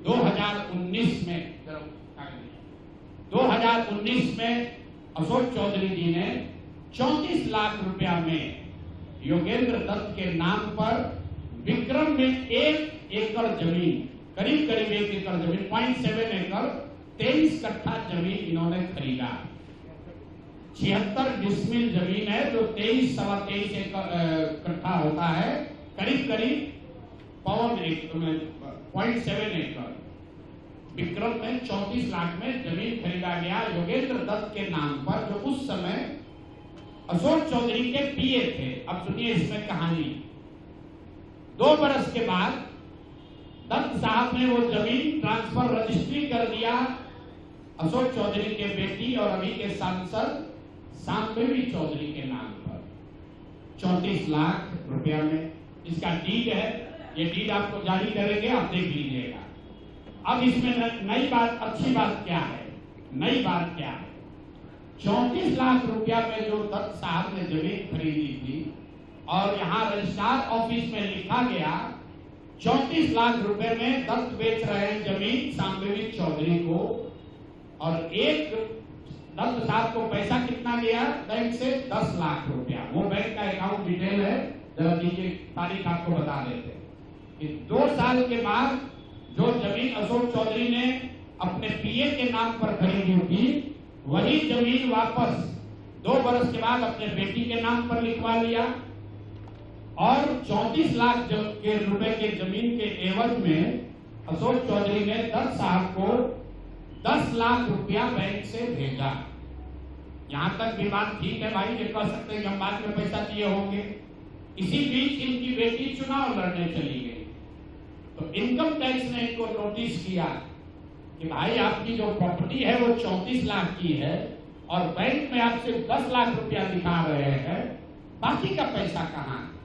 2019 में 2019 में अशोक चौधरी जी ने 34 लाख रुपया में योगेंद्र दत्त के नाम पर विक्रम में 1 एकड़ जमीन, करीब करीब 1 एकड़ जमीन, 0.7 एकड़, 23 कट्ठा जमीन इन्होंने खरीदा। 76 डिसमिल जमीन है जो 23-23 कट्ठा होता है, करीब करीब 0.7 एकड़। विक्रम में 34 लाख में जमीन खरीदा गया योगेंद्र दत्त के नाम पर, जो उस समय अशोक चौधरी के पीए थे। अब सुनिए इसमें कहानी। 2 बरस के बाद दत्त साहब ने वो जमीन ट्रांसफर रजिस्ट्री कर दिया अशोक चौधरी के बेटी और अभी के सांसद शांतवी चौधरी के नाम पर 34 लाख रुपया में। इसका डीड है, ये डीड आपको जारी करेंगे, आप देख लीजिएगा। अब इसमें नई बात, अच्छी बात क्या है, नई बात क्या है? 34 लाख रुपया में जो दत्त साहब ने जमीन खरीदी थी और यहाँ रजिस्ट्रार ऑफिस में लिखा गया 34 लाख रुपए में दत्त बेच रहे हैं जमीन शांतवी चौधरी को, और एक दत्त साहब को पैसा कितना गया बैंक से? 10 लाख रुपया। वो बैंक का अकाउंट डिटेल है, जरा दीजिए, तारीख आपको बता देते कि 2 साल के बाद जो जमीन अशोक चौधरी ने अपने पीए के नाम पर खरीदी थी, वही जमीन वापस 2 बरस के बाद अपने बेटी के नाम पर लिखवा लिया, और 34 लाख के रुपए के जमीन के एवज में अशोक चौधरी ने दत्त साहब को 10 लाख रुपया बैंक से भेजा। यहां तक भी बात ठीक है भाई, ये कह सकते हैं कि हम बाद में पैसा दिए होंगे। इसी बीच इनकी बेटी चुनाव लड़ने चली गई, तो इनकम टैक्स ने इनको नोटिस किया कि भाई आपकी जो प्रॉपर्टी है वो 34 लाख की है और बैंक में आपसे 10 लाख रुपया दिखा रहे हैं, बाकी का पैसा कहाँ है?